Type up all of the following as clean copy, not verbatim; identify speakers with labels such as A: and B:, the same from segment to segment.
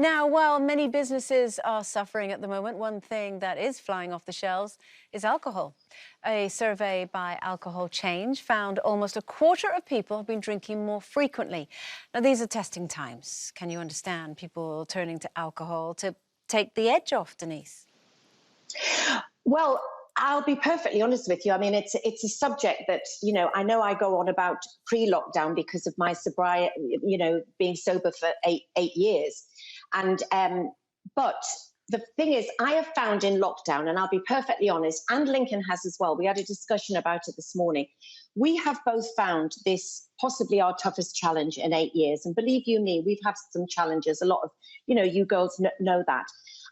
A: Now, while many businesses are suffering at the moment, one thing that is flying off the shelves is alcohol. A survey by Alcohol Change found almost a quarter of people have been drinking more frequently. Now, these are testing times. Can you understand people turning to alcohol to take the edge off, Denise?
B: Well, I'll be perfectly honest with you. I mean, it's a subject that, I know I go on about pre-lockdown because of my sobriety, being sober for eight years. But the thing is, I have found in lockdown, and I'll be perfectly honest, and Lincoln has as well, we had a discussion about it this morning, we have both found this possibly our toughest challenge in 8 years. And believe you me, we've had some challenges. A lot of, you girls know that.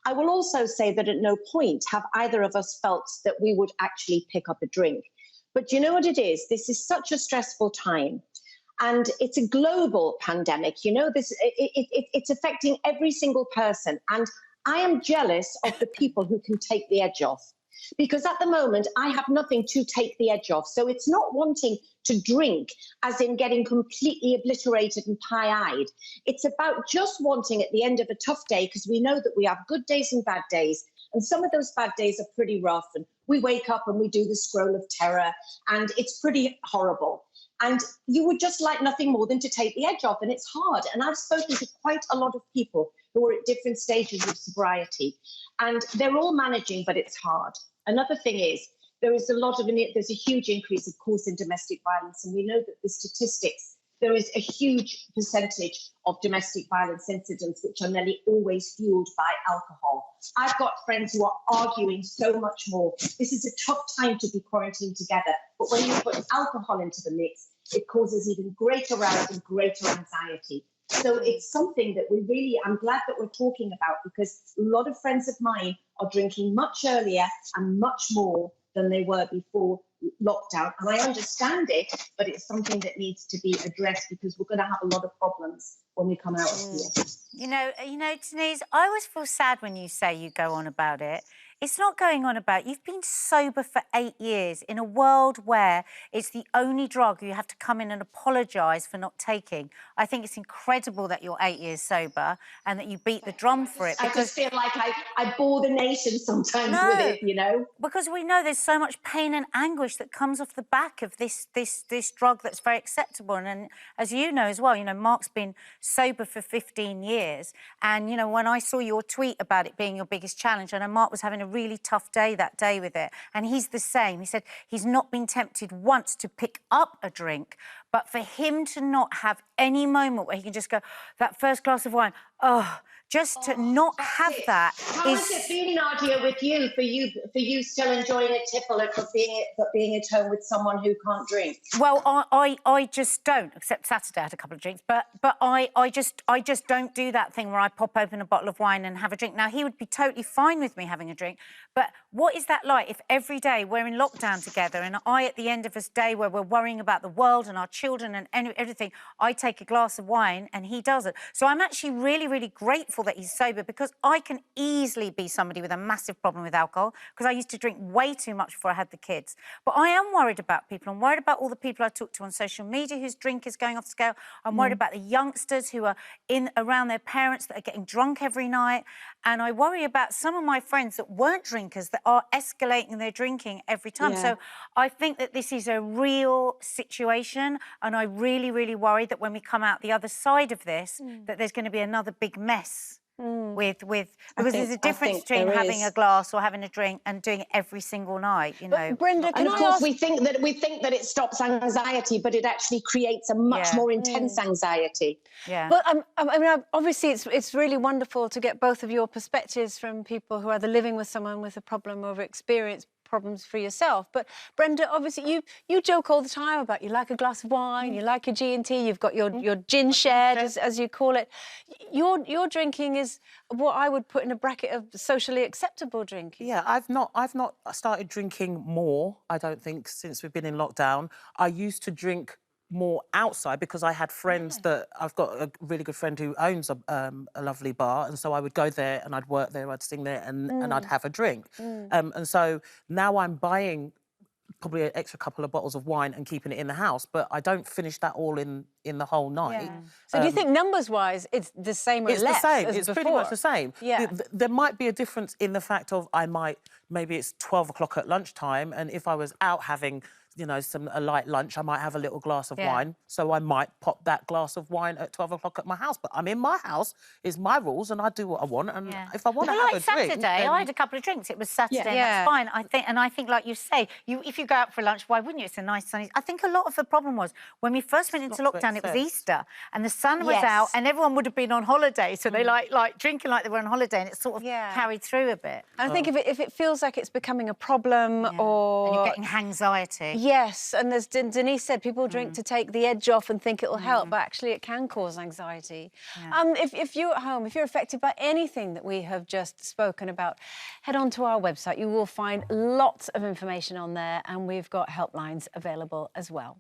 B: I will also say that at no point have either of us felt that we would actually pick up a drink. But you know what it is? This is such a stressful time. And it's a global pandemic. It's affecting every single person. And I am jealous of the people who can take the edge off. Because at the moment, I have nothing to take the edge off. So it's not wanting to drink, as in getting completely obliterated and pie-eyed. It's about just wanting at the end of a tough day, because we know that we have good days and bad days. And some of those bad days are pretty rough. And we wake up and we do the scroll of terror. And it's pretty horrible. And you would just like nothing more than to take the edge off. And it's hard. And I've spoken to quite a lot of people who are at different stages of sobriety. And they're all managing, but it's hard. Another thing is, there's a huge increase, of course, in domestic violence. And we know that the statistics, there is a huge percentage of domestic violence incidents, which are nearly always fueled by alcohol. I've got friends who are arguing so much more. This is a tough time to be quarantined together. But when you put alcohol into the mix, it causes even greater rows and greater anxiety. So it's something that I'm glad that we're talking about, because a lot of friends of mine are drinking much earlier and much more than they were before lockdown. And I understand it, but it's something that needs to be addressed, because we're going to have a lot of problems when we come out of here.
C: You know, Denise, I always feel sad when you say you go on about it. It's not going on about, you've been sober for 8 years in a world where it's the only drug you have to come in and apologise for not taking. I think it's incredible that you're 8 years sober and that you beat the drum for it.
B: I just feel like I bore the nation sometimes with it,
C: Because we know there's so much pain and anguish that comes off the back of this drug that's very acceptable. And as you know as well, Mark's been sober for 15 years. And, when I saw your tweet about it being your biggest challenge, I know Mark was having a really tough day that day with it. And he's the same. He said he's not been tempted once to pick up a drink, but for him to not have any moment where he can just go, that first glass of wine, just to not have that.
B: How has it been, Nadia, with you, for you still enjoying a tipple but being at home with someone who can't drink?
C: Well, I just don't, except Saturday I had a couple of drinks, but I just don't do that thing where I pop open a bottle of wine and have a drink. Now, he would be totally fine with me having a drink, but what is that like if every day we're in lockdown together and at the end of this day where we're worrying about the world and our children and everything, I take a glass of wine and he doesn't. So I'm actually really, really grateful that he's sober, because I can easily be somebody with a massive problem with alcohol, because I used to drink way too much before I had the kids. But I am worried about people. I'm worried about all the people I talk to on social media whose drink is going off the scale. I'm worried about the youngsters who are around their parents that are getting drunk every night. And I worry about some of my friends that weren't drinkers that are escalating their drinking every time.
B: Yeah.
C: So I think that this is a real situation, and I really, really worry that when we come out the other side of this, that there's going to be another big mess. Because there's a difference between having a glass or having a drink and doing it every single night,
A: But Brenda,
B: and of course we think that it stops anxiety, but it actually creates a much more intense anxiety.
C: Yeah.
A: But I mean, obviously, it's really wonderful to get both of your perspectives from people who are either living with someone with a problem or experience problems for yourself. But Brenda, obviously you joke all the time about you like a glass of wine, you like your G&T, you've got your gin shared, as you call it. Your drinking is what I would put in a bracket of socially acceptable drinking.
D: Yeah, I've not started drinking more, I don't think, since we've been in lockdown. I used to drink more outside because I had friends that I've got a really good friend who owns a lovely bar, and so I would go there and I'd work there, I'd sing there, and I'd have a drink. And so now I'm buying probably an extra couple of bottles of wine and keeping it in the house, but I don't finish that all in the whole night.
A: Yeah. So do you think numbers-wise it's the same or
D: It's
A: less
D: the same.
A: as
D: It's
A: before?
D: pretty much the same.
A: Yeah.
D: There might be a difference in the fact of maybe it's 12 o'clock at lunchtime, and if I was out having, you know, a light lunch, I might have a little glass of wine. So I might pop that glass of wine at 12 o'clock at my house. But I'm in my house, it's my rules, and I do what I want. And if I want to have
C: like
D: a drink...
C: Saturday, I had a couple of drinks. It was Saturday, and
A: Yeah.
C: that's fine. I think, like you say, if you go out for lunch, why wouldn't you? It's a nice sunny... I think a lot of the problem was, when we first went into lockdown, it was Easter, and the sun was out, and everyone would have been on holiday, so they like drinking like they were on holiday, and it sort of carried through a bit.
A: And I think if it feels like it's becoming a problem or...
C: And you're getting anxiety.
A: Yes, and as Denise said, people drink to take the edge off and think it will help, but actually it can cause anxiety. If you're at home, if you're affected by anything that we have just spoken about, head on to our website. You will find lots of information on there, and we've got helplines available as well.